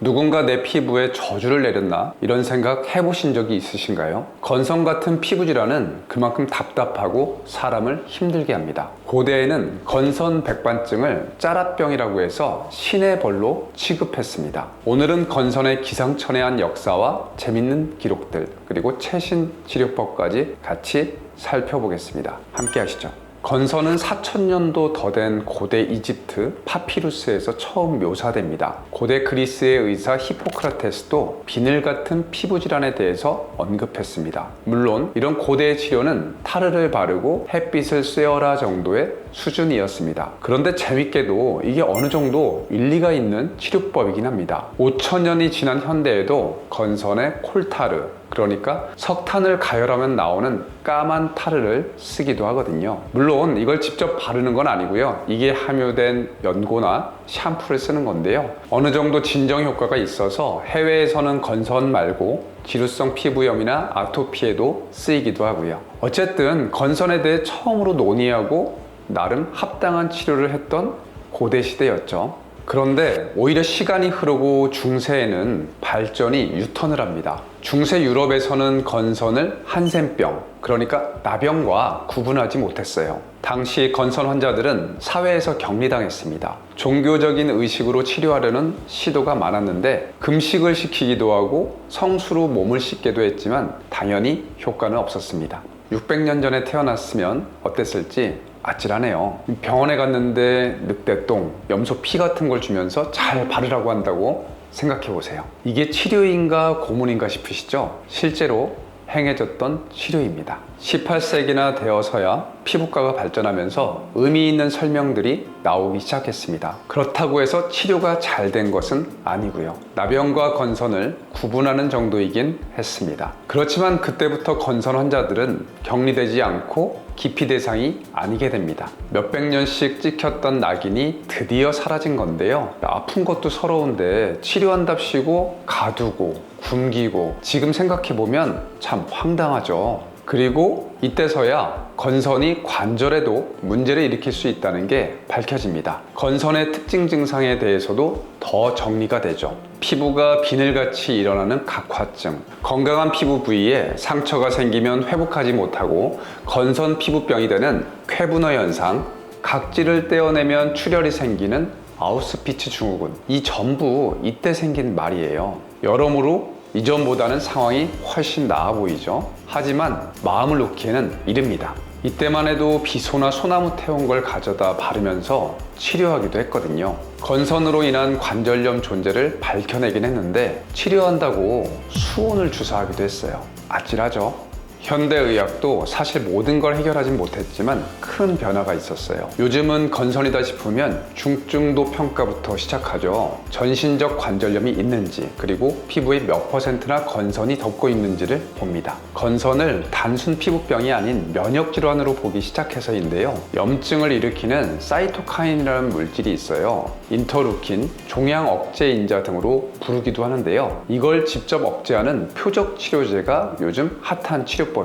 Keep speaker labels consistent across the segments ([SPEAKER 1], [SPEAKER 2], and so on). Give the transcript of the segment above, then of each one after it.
[SPEAKER 1] 누군가 내 피부에 저주를 내렸나? 이런 생각 해보신 적이 있으신가요? 건성 같은 피부 질환은 그만큼 답답하고 사람을 힘들게 합니다. 고대에는 건선 백반증을 짜랏병이라고 해서 신의 벌로 취급했습니다. 오늘은 건선의 기상천외한 역사와 재밌는 기록들, 그리고 최신 치료법까지 같이 살펴보겠습니다. 함께 하시죠. 건선은 4000년도 더 된 고대 이집트 파피루스에서 처음 묘사됩니다. 고대 그리스의 의사 히포크라테스도 비늘 같은 피부 질환에 대해서 언급했습니다. 물론 이런 고대의 치료는 타르를 바르고 햇빛을 쐬어라 정도의 수준이었습니다. 그런데 재밌게도 이게 어느 정도 일리가 있는 치료법이긴 합니다. 5000년이 지난 현대에도 건선에 콜타르, 그러니까 석탄을 가열하면 나오는 까만 타르를 쓰기도 하거든요. 물론 이걸 직접 바르는 건 아니고요. 이게 함유된 연고나 샴푸를 쓰는 건데요. 어느 정도 진정 효과가 있어서 해외에서는 건선 말고 지루성 피부염이나 아토피에도 쓰이기도 하고요. 어쨌든 건선에 대해 처음으로 논의하고 나름 합당한 치료를 했던 고대 시대였죠. 그런데 오히려 시간이 흐르고 중세에는 발전이 유턴을 합니다. 중세 유럽에서는 건선을 한센병, 그러니까 나병과 구분하지 못했어요. 당시 건선 환자들은 사회에서 격리당했습니다. 종교적인 의식으로 치료하려는 시도가 많았는데 금식을 시키기도 하고 성수로 몸을 씻게도 했지만 당연히 효과는 없었습니다. 600년 전에 태어났으면 어땠을지 아찔하네요. 병원에 갔는데 늑대똥, 염소 피 같은 걸 주면서 잘 바르라고 한다고 생각해 보세요. 이게 치료인가 고문인가 싶으시죠? 실제로 행해졌던 치료입니다. 18세기나 되어서야 피부과가 발전하면서 의미 있는 설명들이 나오기 시작했습니다. 그렇다고 해서 치료가 잘 된 것은 아니고요. 나병과 건선을 구분하는 정도이긴 했습니다. 그렇지만 그때부터 건선 환자들은 격리되지 않고 기피 대상이 아니게 됩니다. 몇백 년씩 찍혔던 낙인이 드디어 사라진 건데요. 아픈 것도 서러운데 치료한답시고 가두고 굶기고, 지금 생각해보면 참 황당하죠. 그리고 이때서야 건선이 관절에도 문제를 일으킬 수 있다는 게 밝혀집니다. 건선의 특징 증상에 대해서도 더 정리가 되죠. 피부가 비늘같이 일어나는 각화증, 건강한 피부 부위에 상처가 생기면 회복하지 못하고 건선 피부병이 되는 쾌분화 현상, 각질을 떼어내면 출혈이 생기는 아우스피츠 증후군, 이 전부 이때 생긴 말이에요. 여러모로 이전보다는 상황이 훨씬 나아 보이죠. 하지만 마음을 놓기에는 이릅니다. 이때만 해도 비소나 소나무 태운 걸 가져다 바르면서 치료하기도 했거든요. 건선으로 인한 관절염 존재를 밝혀내긴 했는데 치료한다고 수온을 주사하기도 했어요. 아찔하죠? 현대의학도 사실 모든 걸 해결하진 못했지만 큰 변화가 있었어요. 요즘은 건선이다 싶으면 중증도 평가부터 시작하죠. 전신적 관절염이 있는지, 그리고 피부의 몇 %나 건선이 덮고 있는지를 봅니다. 건선을 단순 피부병이 아닌 면역질환으로 보기 시작해서인데요. 염증을 일으키는 사이토카인이라는 물질이 있어요. 인터루킨, 종양 억제 인자 등으로 부르기도 하는데요. 이걸 직접 억제하는 표적 치료제가 요즘 핫한 치료법이죠.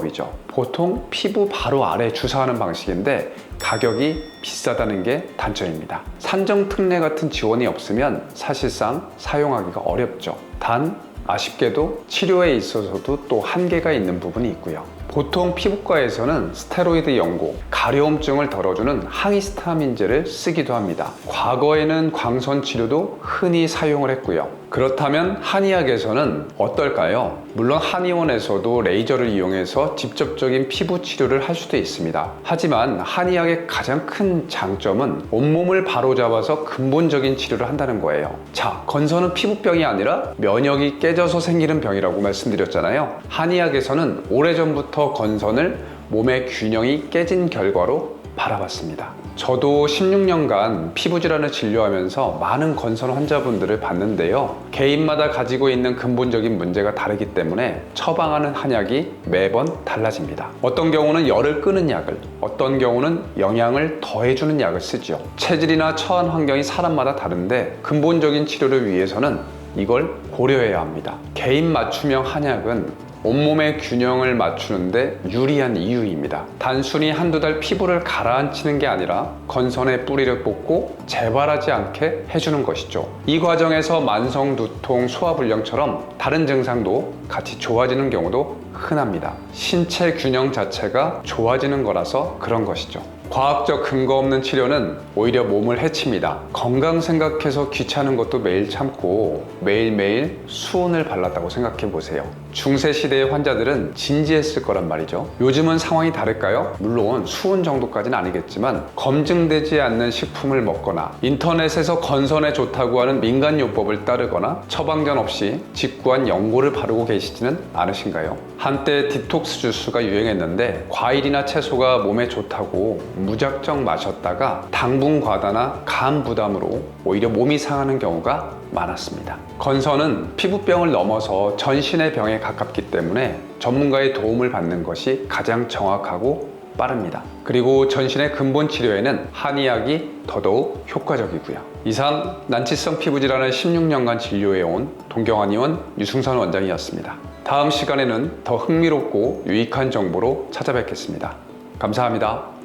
[SPEAKER 1] 보통 피부 바로 아래 주사하는 방식인데 가격이 비싸다는 게 단점입니다. 산정특례 같은 지원이 없으면 사실상 사용하기가 어렵죠. 단 아쉽게도 치료에 있어서도 또 한계가 있는 부분이 있고요. 보통 피부과에서는 스테로이드 연고, 가려움증을 덜어주는 항히스타민제를 쓰기도 합니다. 과거에는 광선 치료도 흔히 사용을 했고요. 그렇다면 한의학에서는 어떨까요? 물론 한의원에서도 레이저를 이용해서 직접적인 피부 치료를 할 수도 있습니다. 하지만 한의학의 가장 큰 장점은 온몸을 바로잡아서 근본적인 치료를 한다는 거예요. 자, 건선은 피부병이 아니라 면역이 깨져서 생기는 병이라고 말씀드렸잖아요. 한의학에서는 오래전부터 건선을 몸의 균형이 깨진 결과로 바라봤습니다. 저도 16년간 피부질환을 진료하면서 많은 건선 환자분들을 봤는데요. 개인마다 가지고 있는 근본적인 문제가 다르기 때문에 처방하는 한약이 매번 달라집니다. 어떤 경우는 열을 끄는 약을, 어떤 경우는 영양을 더해주는 약을 쓰죠. 체질이나 처한 환경이 사람마다 다른데 근본적인 치료를 위해서는 이걸 고려해야 합니다. 개인 맞춤형 한약은 온몸의 균형을 맞추는데 유리한 이유입니다. 단순히 한두 달 피부를 가라앉히는 게 아니라 건선의 뿌리를 뽑고 재발하지 않게 해주는 것이죠. 이 과정에서 만성 두통, 소화불량처럼 다른 증상도 같이 좋아지는 경우도 흔합니다. 신체 균형 자체가 좋아지는 거라서 그런 것이죠. 과학적 근거 없는 치료는 오히려 몸을 해칩니다. 건강 생각해서 귀찮은 것도 매일 참고 매일매일 수은을 발랐다고 생각해 보세요. 중세시대의 환자들은 진지했을 거란 말이죠. 요즘은 상황이 다를까요? 물론 수은 정도까지는 아니겠지만 검증되지 않는 식품을 먹거나 인터넷에서 건선에 좋다고 하는 민간요법을 따르거나 처방전 없이 직구한 연고를 바르고 계시지는 않으신가요? 한때 디톡스 주스가 유행했는데 과일이나 채소가 몸에 좋다고 무작정 마셨다가 당분 과다나 간 부담으로 오히려 몸이 상하는 경우가 많았습니다. 건선은 피부병을 넘어서 전신의 병에 가깝기 때문에 전문가의 도움을 받는 것이 가장 정확하고 빠릅니다. 그리고 전신의 근본 치료에는 한의학이 더더욱 효과적이고요. 이상 난치성 피부질환을 16년간 진료해온 동경한의원 유승선 원장이었습니다. 다음 시간에는 더 흥미롭고 유익한 정보로 찾아뵙겠습니다. 감사합니다.